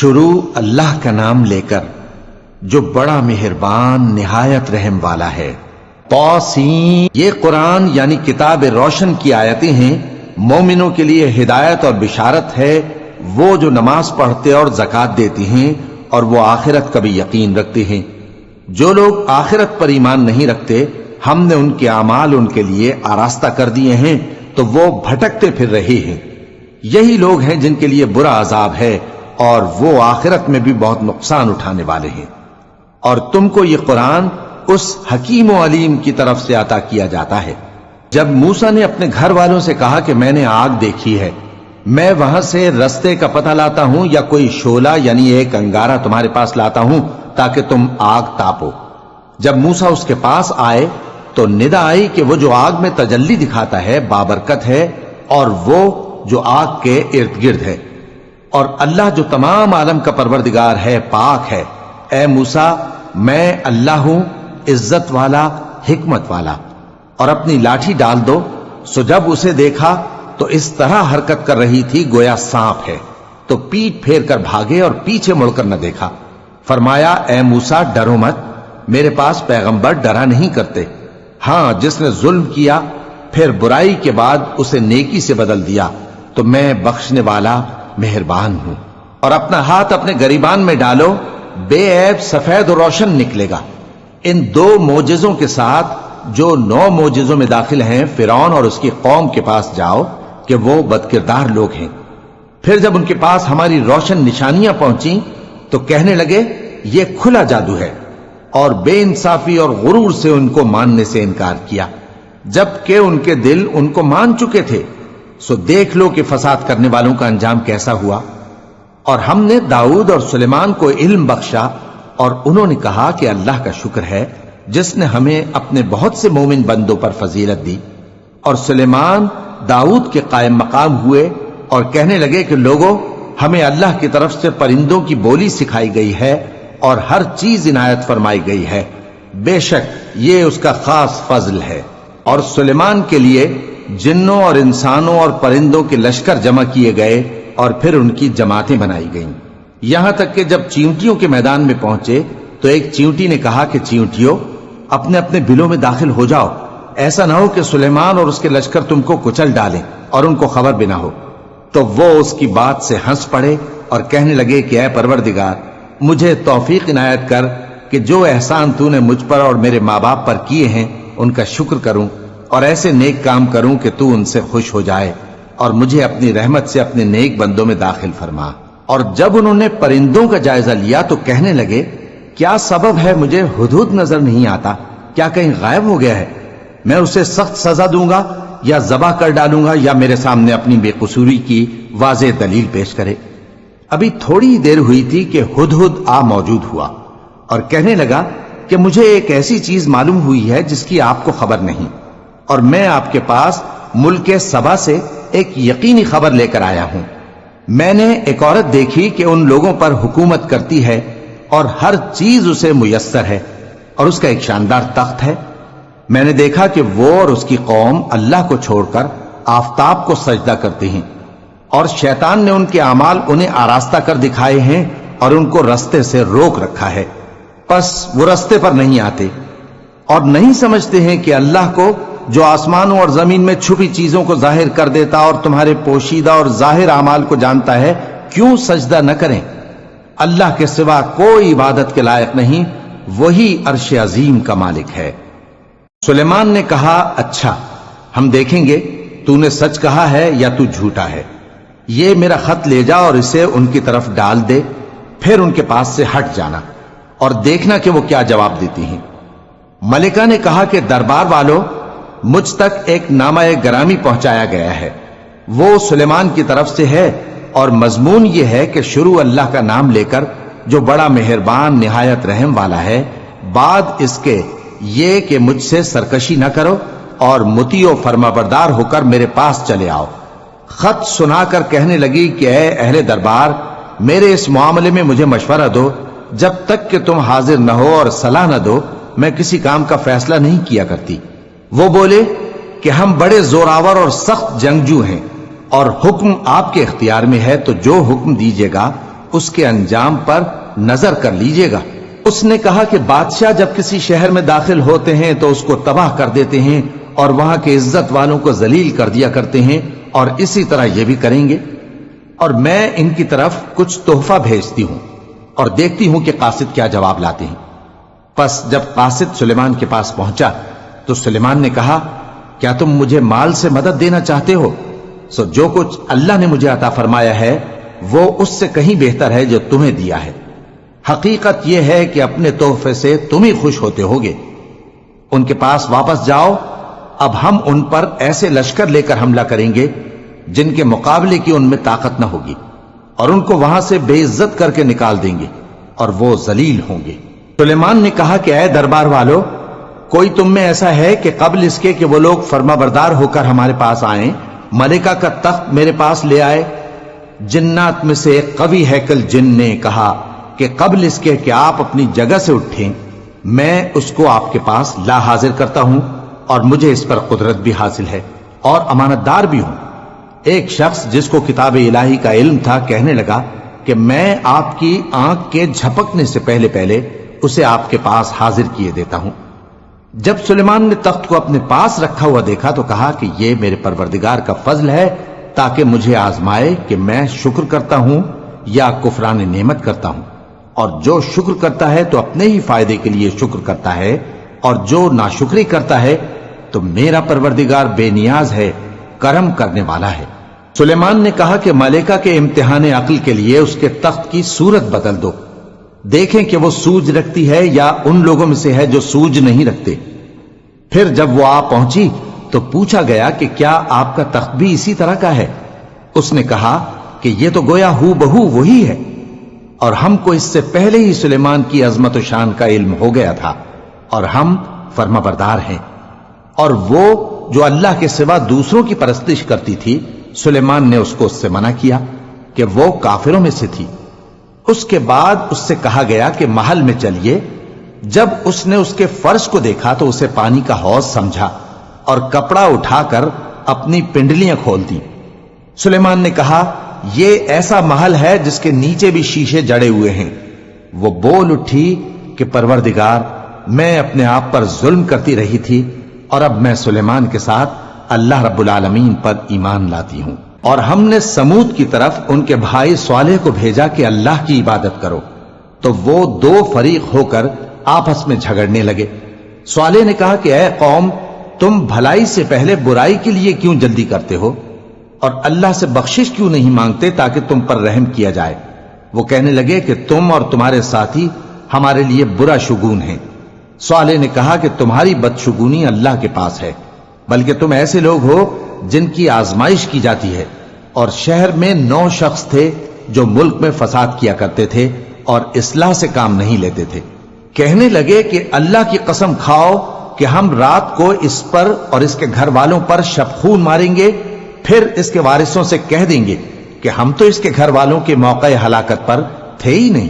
شروع اللہ کا نام لے کر جو بڑا مہربان نہایت رحم والا ہے۔ طاسین، یہ قرآن یعنی کتاب روشن کی آیتیں ہیں، مومنوں کے لیے ہدایت اور بشارت ہے، وہ جو نماز پڑھتے اور زکوٰۃ دیتی ہیں اور وہ آخرت کا بھی یقین رکھتے ہیں۔ جو لوگ آخرت پر ایمان نہیں رکھتے، ہم نے ان کے اعمال ان کے لیے آراستہ کر دیے ہیں تو وہ بھٹکتے پھر رہے ہیں۔ یہی لوگ ہیں جن کے لیے برا عذاب ہے اور وہ آخرت میں بھی بہت نقصان اٹھانے والے ہیں۔ اور تم کو یہ قرآن اس حکیم و علیم کی طرف سے عطا کیا جاتا ہے۔ جب موسیٰ نے اپنے گھر والوں سے کہا کہ میں نے آگ دیکھی ہے، میں وہاں سے رستے کا پتہ لاتا ہوں یا کوئی شعلہ یعنی ایک انگارہ تمہارے پاس لاتا ہوں تاکہ تم آگ تاپو۔ جب موسیٰ اس کے پاس آئے تو ندا آئی کہ وہ جو آگ میں تجلی دکھاتا ہے بابرکت ہے، اور وہ جو آگ کے ارد گرد ہے، اور اللہ جو تمام عالم کا پروردگار ہے پاک ہے۔ اے موسیٰ، میں اللہ ہوں، عزت والا، حکمت والا، اور اپنی لاٹھی ڈال دو۔ سو جب اسے دیکھا تو اس طرح حرکت کر رہی تھی گویا سانپ ہے، تو پیٹ پھیر کر بھاگے اور پیچھے مڑ کر نہ دیکھا۔ فرمایا، اے موسیٰ ڈرو مت، میرے پاس پیغمبر ڈرا نہیں کرتے۔ ہاں، جس نے ظلم کیا پھر برائی کے بعد اسے نیکی سے بدل دیا تو میں بخشنے والا مہربان ہوں۔ اور اپنا ہاتھ اپنے گریبان میں ڈالو، بے عیب سفید و روشن نکلے گا۔ ان 2 معجزوں کے ساتھ جو 9 معجزوں میں داخل ہیں فرعون اور اس کی قوم کے پاس جاؤ کہ وہ بدکردار لوگ ہیں۔ پھر جب ان کے پاس ہماری روشن نشانیاں پہنچیں تو کہنے لگے یہ کھلا جادو ہے، اور بے انصافی اور غرور سے ان کو ماننے سے انکار کیا، جبکہ ان کے دل ان کو مان چکے تھے۔ سو دیکھ لو کہ فساد کرنے والوں کا انجام کیسا ہوا۔ اور ہم نے داؤد اور سلیمان کو علم بخشا، اور انہوں نے کہا کہ اللہ کا شکر ہے جس نے ہمیں اپنے بہت سے مومن بندوں پر فضیلت دی۔ اور سلیمان داؤد کے قائم مقام ہوئے اور کہنے لگے کہ لوگوں، ہمیں اللہ کی طرف سے پرندوں کی بولی سکھائی گئی ہے اور ہر چیز عنایت فرمائی گئی ہے، بے شک یہ اس کا خاص فضل ہے۔ اور سلیمان کے لیے جنوں اور انسانوں اور پرندوں کے لشکر جمع کیے گئے اور پھر ان کی جماعتیں بنائی گئیں، یہاں تک کہ جب چیونٹیوں کے میدان میں پہنچے تو ایک چیونٹی نے کہا کہ چیونٹیوں، اپنے اپنے بلوں میں داخل ہو جاؤ، ایسا نہ ہو کہ سلیمان اور اس کے لشکر تم کو کچل ڈالیں اور ان کو خبر بھی نہ ہو۔ تو وہ اس کی بات سے ہنس پڑے اور کہنے لگے کہ اے پروردگار، مجھے توفیق عنایت کر کہ جو احسان تو نے مجھ پر اور میرے ماں باپ پر کیے ہیں ان کا شکر کروں اور ایسے نیک کام کروں کہ تو ان سے خوش ہو جائے، اور مجھے اپنی رحمت سے اپنے نیک بندوں میں داخل فرما۔ اور جب انہوں نے پرندوں کا جائزہ لیا تو کہنے لگے کیا سبب ہے مجھے ہدہد نظر نہیں آتا؟ کیا کہیں غائب ہو گیا ہے؟ میں اسے سخت سزا دوں گا یا ذبح کر ڈالوں گا یا میرے سامنے اپنی بے قصوری کی واضح دلیل پیش کرے۔ ابھی تھوڑی دیر ہوئی تھی کہ ہدہد آ موجود ہوا اور کہنے لگا کہ مجھے ایک ایسی چیز معلوم ہوئی ہے جس کی آپ کو خبر نہیں، اور میں آپ کے پاس ملک سبا سے ایک یقینی خبر لے کر آیا ہوں۔ میں نے ایک عورت دیکھی کہ ان لوگوں پر حکومت کرتی ہے اور ہر چیز اسے میسر ہے، اور اس کا ایک شاندار تخت ہے۔ میں نے دیکھا کہ وہ اور اس کی قوم اللہ کو چھوڑ کر آفتاب کو سجدہ کرتے ہیں، اور شیطان نے ان کے اعمال انہیں آراستہ کر دکھائے ہیں اور ان کو رستے سے روک رکھا ہے، پس وہ رستے پر نہیں آتے، اور نہیں سمجھتے ہیں کہ اللہ کو جو آسمانوں اور زمین میں چھپی چیزوں کو ظاہر کر دیتا اور تمہارے پوشیدہ اور ظاہر اعمال کو جانتا ہے، کیوں سجدہ نہ کریں؟ اللہ کے سوا کوئی عبادت کے لائق نہیں، وہی عرش عظیم کا مالک ہے۔ سلیمان نے کہا اچھا، ہم دیکھیں گے تو نے سچ کہا ہے یا تو جھوٹا ہے۔ یہ میرا خط لے جا اور اسے ان کی طرف ڈال دے، پھر ان کے پاس سے ہٹ جانا اور دیکھنا کہ وہ کیا جواب دیتی ہیں۔ ملکہ نے کہا کہ دربار والوں، مجھ تک ایک نامہ گرامی پہنچایا گیا ہے، وہ سلیمان کی طرف سے ہے، اور مضمون یہ ہے کہ شروع اللہ کا نام لے کر جو بڑا مہربان نہایت رحم والا ہے، بعد اس کے یہ کہ مجھ سے سرکشی نہ کرو اور مطیع و فرما بردار ہو کر میرے پاس چلے آؤ۔ خط سنا کر کہنے لگی کہ اے اہل دربار، میرے اس معاملے میں مجھے مشورہ دو، جب تک کہ تم حاضر نہ ہو اور صلاح نہ دو میں کسی کام کا فیصلہ نہیں کیا کرتی۔ وہ بولے کہ ہم بڑے زوراور اور سخت جنگجو ہیں، اور حکم آپ کے اختیار میں ہے، تو جو حکم دیجیے گا اس کے انجام پر نظر کر لیجئے گا۔ اس نے کہا کہ بادشاہ جب کسی شہر میں داخل ہوتے ہیں تو اس کو تباہ کر دیتے ہیں اور وہاں کے عزت والوں کو ذلیل کر دیا کرتے ہیں، اور اسی طرح یہ بھی کریں گے۔ اور میں ان کی طرف کچھ تحفہ بھیجتی ہوں اور دیکھتی ہوں کہ قاصد کیا جواب لاتے ہیں۔ پس جب قاصد سلیمان کے پاس پہنچا تو سلیمان نے کہا، کیا تم مجھے مال سے مدد دینا چاہتے ہو؟ سو جو کچھ اللہ نے مجھے عطا فرمایا ہے وہ اس سے کہیں بہتر ہے جو تمہیں دیا ہے۔ حقیقت یہ ہے کہ اپنے تحفے سے تم ہی خوش ہوتے ہوگے۔ ان کے پاس واپس جاؤ، اب ہم ان پر ایسے لشکر لے کر حملہ کریں گے جن کے مقابلے کی ان میں طاقت نہ ہوگی، اور ان کو وہاں سے بے عزت کر کے نکال دیں گے اور وہ ذلیل ہوں گے۔ سلیمان نے کہا کہ اے دربار والو، کوئی تم میں ایسا ہے کہ قبل اس کے کہ وہ لوگ فرما بردار ہو کر ہمارے پاس آئیں ملکہ کا تخت میرے پاس لے آئے؟ جنات میں سے ایک قوی ہیکل جن نے کہا کہ قبل اس کے کہ آپ اپنی جگہ سے اٹھیں میں اس کو آپ کے پاس لا حاضر کرتا ہوں، اور مجھے اس پر قدرت بھی حاصل ہے اور امانت دار بھی ہوں۔ ایک شخص جس کو کتاب الہی کا علم تھا کہنے لگا کہ میں آپ کی آنکھ کے جھپکنے سے پہلے پہلے اسے آپ کے پاس حاضر کیے دیتا ہوں۔ جب سلیمان نے تخت کو اپنے پاس رکھا ہوا دیکھا تو کہا کہ یہ میرے پروردگار کا فضل ہے تاکہ مجھے آزمائے کہ میں شکر کرتا ہوں یا کفران نعمت کرتا ہوں، اور جو شکر کرتا ہے تو اپنے ہی فائدے کے لیے شکر کرتا ہے، اور جو ناشکری کرتا ہے تو میرا پروردگار بے نیاز ہے، کرم کرنے والا ہے۔ سلیمان نے کہا کہ ملکہ کے امتحان عقل کے لیے اس کے تخت کی صورت بدل دو، دیکھیں کہ وہ سوج رکھتی ہے یا ان لوگوں میں سے ہے جو سوج نہیں رکھتے۔ پھر جب وہ آ پہنچی تو پوچھا گیا کہ کیا آپ کا تخت بھی اسی طرح کا ہے؟ اس نے کہا کہ یہ تو گویا ہو بہو وہی ہے، اور ہم کو اس سے پہلے ہی سلیمان کی عظمت و شان کا علم ہو گیا تھا، اور ہم فرما بردار ہیں۔ اور وہ جو اللہ کے سوا دوسروں کی پرستش کرتی تھی، سلیمان نے اس کو اس سے منع کیا کہ وہ کافروں میں سے تھی۔ اس کے بعد اس سے کہا گیا کہ محل میں چلیے۔ جب اس نے اس کے فرش کو دیکھا تو اسے پانی کا حوض سمجھا اور کپڑا اٹھا کر اپنی پنڈلیاں کھول دی۔ سلیمان نے کہا، یہ ایسا محل ہے جس کے نیچے بھی شیشے جڑے ہوئے ہیں۔ وہ بول اٹھی کہ پروردگار، میں اپنے آپ پر ظلم کرتی رہی تھی، اور اب میں سلیمان کے ساتھ اللہ رب العالمین پر ایمان لاتی ہوں۔ اور ہم نے سمود کی طرف ان کے بھائی صالح کو بھیجا کہ اللہ کی عبادت کرو، تو وہ دو فریق ہو کر آپس میں جھگڑنے لگے۔ صالح نے کہا کہ اے قوم، تم بھلائی سے پہلے برائی کے لیے کیوں جلدی کرتے ہو، اور اللہ سے بخشش کیوں نہیں مانگتے تاکہ تم پر رحم کیا جائے؟ وہ کہنے لگے کہ تم اور تمہارے ساتھی ہمارے لیے برا شگون ہیں۔ صالح نے کہا کہ تمہاری بدشگونی اللہ کے پاس ہے، بلکہ تم ایسے لوگ ہو جن کی آزمائش کی جاتی ہے۔ اور شہر میں 9 شخص تھے جو ملک میں فساد کیا کرتے تھے اور اصلاح سے کام نہیں لیتے تھے۔ کہنے لگے کہ اللہ کی قسم کھاؤ کہ ہم رات کو اس پر اور اس کے گھر والوں پر شبخون ماریں گے، پھر اس کے وارثوں سے کہہ دیں گے کہ ہم تو اس کے گھر والوں کے موقع ہلاکت پر تھے ہی نہیں،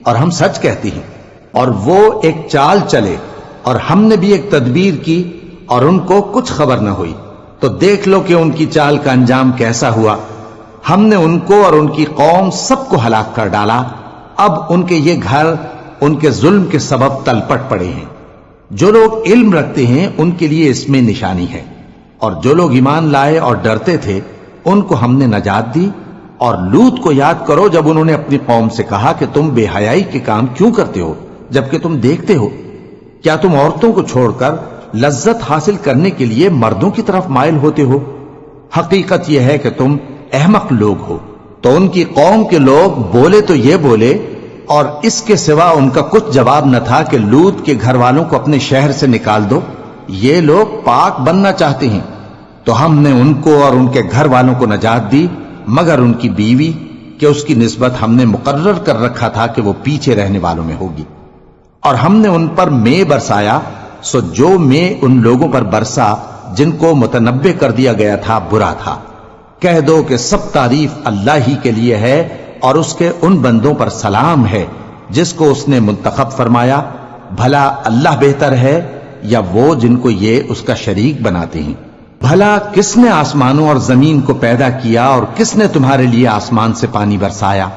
اور ہم سچ کہتی ہیں۔ اور وہ ایک چال چلے، اور ہم نے بھی ایک تدبیر کی، اور ان کو کچھ خبر نہ ہوئی۔ تو دیکھ لو کہ ان کی چال کا انجام کیسا ہوا۔ ہم نے ان کو اور ان کی قوم سب کو ہلاک کر ڈالا۔ اب ان کے یہ گھر ان کے ظلم کے سبب تلپٹ پڑے ہیں۔ جو لوگ علم رکھتے ہیں ان کے لیے اس میں نشانی ہے، اور جو لوگ ایمان لائے اور ڈرتے تھے ان کو ہم نے نجات دی۔ اور لوط کو یاد کرو جب انہوں نے اپنی قوم سے کہا کہ تم بے حیائی کے کام کیوں کرتے ہو جبکہ تم دیکھتے ہو؟ کیا تم عورتوں کو چھوڑ کر لذت حاصل کرنے کے لیے مردوں کی طرف مائل ہوتے ہو؟ حقیقت یہ ہے کہ تم احمق لوگ ہو۔ تو ان کی قوم کے لوگ بولے تو یہ بولے، اور اس کے سوا ان کا کچھ جواب نہ تھا کہ لوط کے گھر والوں کو اپنے شہر سے نکال دو، یہ لوگ پاک بننا چاہتے ہیں۔ تو ہم نے ان کو اور ان کے گھر والوں کو نجات دی، مگر ان کی بیوی کہ اس کی نسبت ہم نے مقرر کر رکھا تھا کہ وہ پیچھے رہنے والوں میں ہوگی۔ اور ہم نے ان پر مے برسایا، سو جو مے ان لوگوں پر برسا جن کو متنبع کر دیا گیا تھا برا تھا۔ کہہ دو کہ سب تعریف اللہ ہی کے لیے ہے، اور اس کے ان بندوں پر سلام ہے جس کو اس نے منتخب فرمایا۔ بھلا اللہ بہتر ہے یا وہ جن کو یہ اس کا شریک بناتے ہیں؟ بھلا کس نے آسمانوں اور زمین کو پیدا کیا، اور کس نے تمہارے لیے آسمان سے پانی برسایا؟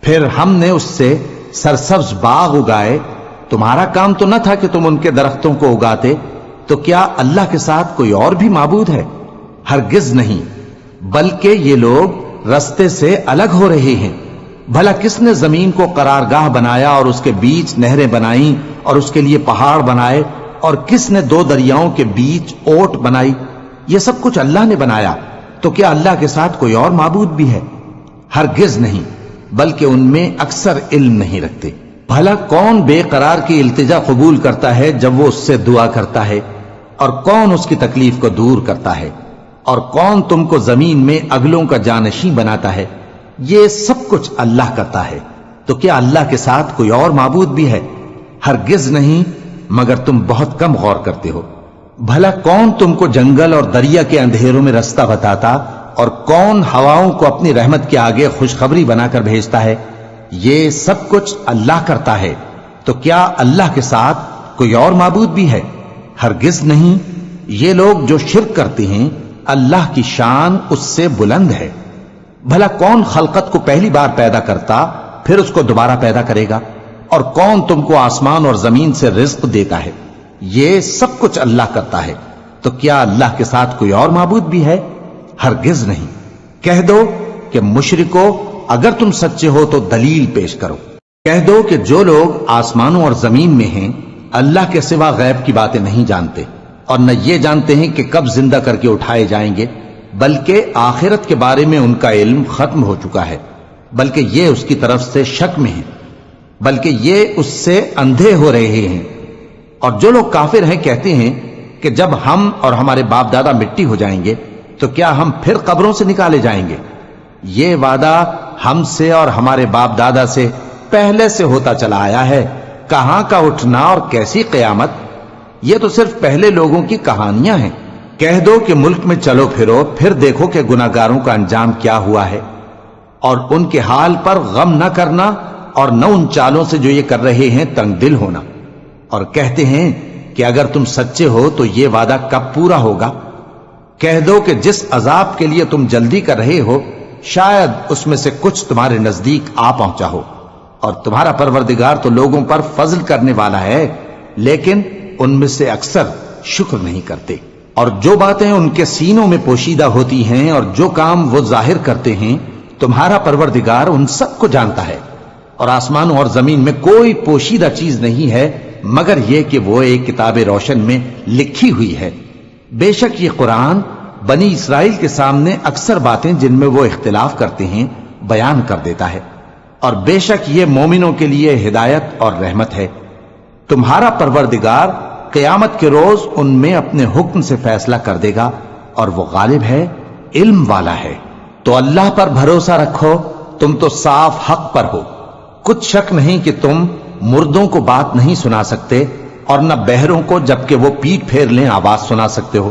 پھر ہم نے اس سے سرسبز باغ اگائے، تمہارا کام تو نہ تھا کہ تم ان کے درختوں کو اگاتے، تو کیا اللہ کے ساتھ کوئی اور بھی معبود ہے؟ ہرگز نہیں، بلکہ یہ لوگ رستے سے الگ ہو رہے ہیں۔ بھلا کس نے زمین کو قرارگاہ بنایا اور اس کے بیچ نہریں بنائیں اور اس کے لیے پہاڑ بنائے، اور کس نے دو دریاؤں کے بیچ اوٹ بنائی؟ یہ سب کچھ اللہ نے بنایا، تو کیا اللہ کے ساتھ کوئی اور معبود بھی ہے؟ ہرگز نہیں، بلکہ ان میں اکثر علم نہیں رکھتے۔ بھلا کون بے قرار کی التجا قبول کرتا ہے جب وہ اس سے دعا کرتا ہے، اور کون اس کی تکلیف کو دور کرتا ہے، اور کون تم کو زمین میں اگلوں کا جانشین بناتا ہے؟ یہ سب کچھ اللہ کرتا ہے، تو کیا اللہ کے ساتھ کوئی اور معبود بھی ہے؟ ہرگز نہیں، مگر تم بہت کم غور کرتے ہو۔ بھلا کون تم کو جنگل اور دریا کے اندھیروں میں رستہ بتاتا، اور کون ہواؤں کو اپنی رحمت کے آگے خوشخبری بنا کر بھیجتا ہے؟ یہ سب کچھ اللہ کرتا ہے، تو کیا اللہ کے ساتھ کوئی اور معبود بھی ہے؟ ہرگز نہیں۔ یہ لوگ جو شرک کرتے ہیں، اللہ کی شان اس سے بلند ہے۔ بھلا کون خلقت کو پہلی بار پیدا کرتا پھر اس کو دوبارہ پیدا کرے گا؟ اور کون تم کو آسمان اور زمین سے رزق دیتا ہے؟ یہ سب کچھ اللہ کرتا ہے، تو کیا اللہ کے ساتھ کوئی اور معبود بھی ہے؟ ہرگز نہیں۔ کہہ دو کہ مشرکو، اگر تم سچے ہو تو دلیل پیش کرو۔ کہہ دو کہ جو لوگ آسمانوں اور زمین میں ہیں اللہ کے سوا غیب کی باتیں نہیں جانتے، اور نہ یہ جانتے ہیں کہ کب زندہ کر کے اٹھائے جائیں گے، بلکہ آخرت کے بارے میں ان کا علم ختم ہو چکا ہے، بلکہ یہ اس کی طرف سے شک میں ہیں، بلکہ یہ اس سے اندھے ہو رہے ہیں۔ اور جو لوگ کافر ہیں کہتے ہیں کہ جب ہم اور ہمارے باپ دادا مٹی ہو جائیں گے تو کیا ہم پھر قبروں سے نکالے جائیں گے؟ یہ وعدہ ہم سے اور ہمارے باپ دادا سے پہلے سے ہوتا چلا آیا ہے، کہاں کا اٹھنا اور کیسی قیامت؟ یہ تو صرف پہلے لوگوں کی کہانیاں ہیں۔ کہہ دو کہ ملک میں چلو پھرو، پھر دیکھو کہ گناہگاروں کا انجام کیا ہوا ہے، اور ان کے حال پر غم نہ کرنا، اور نہ ان چالوں سے جو یہ کر رہے ہیں تنگ دل ہونا۔ اور کہتے ہیں کہ اگر تم سچے ہو تو یہ وعدہ کب پورا ہوگا؟ کہہ دو کہ جس عذاب کے لیے تم جلدی کر رہے ہو شاید اس میں سے کچھ تمہارے نزدیک آ پہنچا ہو، اور تمہارا پروردگار تو لوگوں پر فضل کرنے والا ہے، لیکن ان میں سے اکثر شکر نہیں کرتے۔ اور جو باتیں ان کے سینوں میں پوشیدہ ہوتی ہیں اور جو کام وہ ظاہر کرتے ہیں، تمہارا پروردگار ان سب کو جانتا ہے، اور آسمانوں اور زمین میں کوئی پوشیدہ چیز نہیں ہے مگر یہ کہ وہ ایک کتاب روشن میں لکھی ہوئی ہے۔ بے شک یہ قرآن بنی اسرائیل کے سامنے اکثر باتیں جن میں وہ اختلاف کرتے ہیں بیان کر دیتا ہے، اور بے شک یہ مومنوں کے لیے ہدایت اور رحمت ہے۔ تمہارا پروردگار قیامت کے روز ان میں اپنے حکم سے فیصلہ کر دے گا، اور وہ غالب ہے، علم والا ہے۔ تو اللہ پر بھروسہ رکھو، تم تو صاف حق پر ہو۔ کچھ شک نہیں کہ تم مردوں کو بات نہیں سنا سکتے، اور نہ بہروں کو جبکہ وہ پیٹ پھیر لیں آواز سنا سکتے ہو،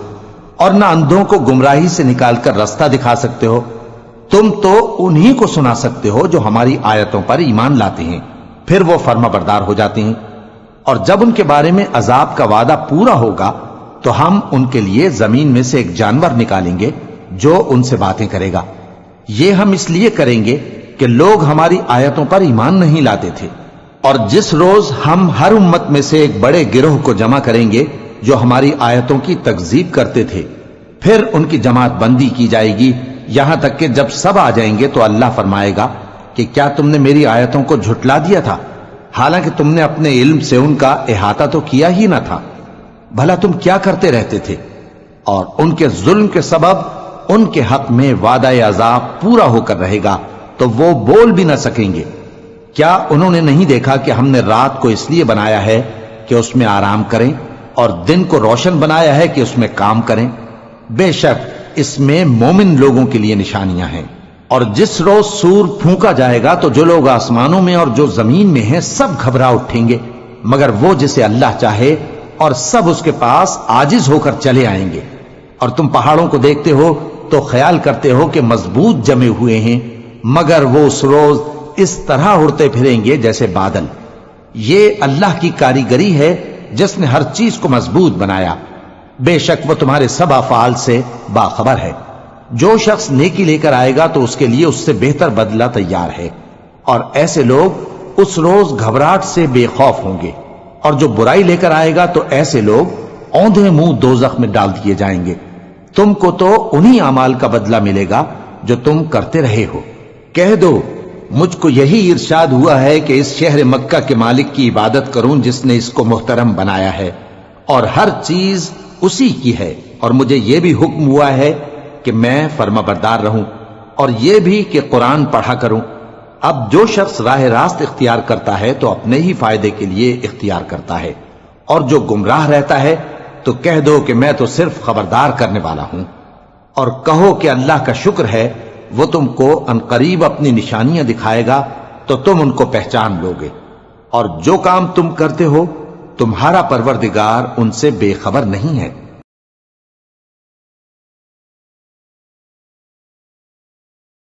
اور نہ اندھوں کو گمراہی سے نکال کر رستہ دکھا سکتے ہو۔ تم تو انہی کو سنا سکتے ہو جو ہماری آیتوں پر ایمان لاتے ہیں، پھر وہ فرما بردار ہو جاتے ہیں۔ اور جب ان کے بارے میں عذاب کا وعدہ پورا ہوگا تو ہم ان کے لیے زمین میں سے ایک جانور نکالیں گے جو ان سے باتیں کرے گا۔ یہ ہم اس لیے کریں گے کہ لوگ ہماری آیتوں پر ایمان نہیں لاتے تھے۔ اور جس روز ہم ہر امت میں سے ایک بڑے گروہ کو جمع کریں گے جو ہماری آیتوں کی تکذیب کرتے تھے، پھر ان کی جماعت بندی کی جائے گی، یہاں تک کہ جب سب آ جائیں گے تو اللہ فرمائے گا کہ کیا تم نے میری آیتوں کو جھٹلا دیا تھا، حالانکہ تم نے اپنے علم سے ان کا احاطہ تو کیا ہی نہ تھا؟ بھلا تم کیا کرتے رہتے تھے؟ اور ان کے ظلم کے سبب ان کے حق میں وعدہ عذاب پورا ہو کر رہے گا تو وہ بول بھی نہ سکیں گے۔ کیا انہوں نے نہیں دیکھا کہ ہم نے رات کو اس لیے بنایا ہے کہ اس میں آرام کریں، اور دن کو روشن بنایا ہے کہ اس میں کام کریں؟ بے شک اس میں مومن لوگوں کے لیے نشانیاں ہیں۔ اور جس روز سور پھونکا جائے گا تو جو لوگ آسمانوں میں اور جو زمین میں ہیں سب گھبرا اٹھیں گے، مگر وہ جسے اللہ چاہے، اور سب اس کے پاس عاجز ہو کر چلے آئیں گے۔ اور تم پہاڑوں کو دیکھتے ہو تو خیال کرتے ہو کہ مضبوط جمے ہوئے ہیں، مگر وہ اس روز اس طرح اڑتے پھریں گے جیسے بادل۔ یہ اللہ کی کاریگری ہے جس نے ہر چیز کو مضبوط بنایا، بے شک وہ تمہارے سب افعال سے باخبر ہے۔ جو شخص نیکی لے کر آئے گا تو اس کے لیے اس سے بہتر بدلہ تیار ہے، اور ایسے لوگ اس روز گھبراہٹ سے بے خوف ہوں گے، اور جو برائی لے کر آئے گا تو ایسے لوگ اوندھے منہ دوزخ میں ڈال دیے جائیں گے۔ تم کو تو انہی اعمال کا بدلہ ملے گا جو تم کرتے رہے ہو۔ کہہ دو مجھ کو یہی ارشاد ہوا ہے کہ اس شہر مکہ کے مالک کی عبادت کروں جس نے اس کو محترم بنایا ہے، اور ہر چیز اسی کی ہے، اور مجھے یہ بھی حکم ہوا ہے کہ میں فرما بردار رہوں، اور یہ بھی کہ قرآن پڑھا کروں۔ اب جو شخص راہ راست اختیار کرتا ہے تو اپنے ہی فائدے کے لیے اختیار کرتا ہے، اور جو گمراہ رہتا ہے تو کہہ دو کہ میں تو صرف خبردار کرنے والا ہوں۔ اور کہو کہ اللہ کا شکر ہے وہ تم کو عنقریب اپنی نشانیاں دکھائے گا تو تم ان کو پہچان لو گے، اور جو کام تم کرتے ہو تمہارا پروردگار ان سے بے خبر نہیں ہے۔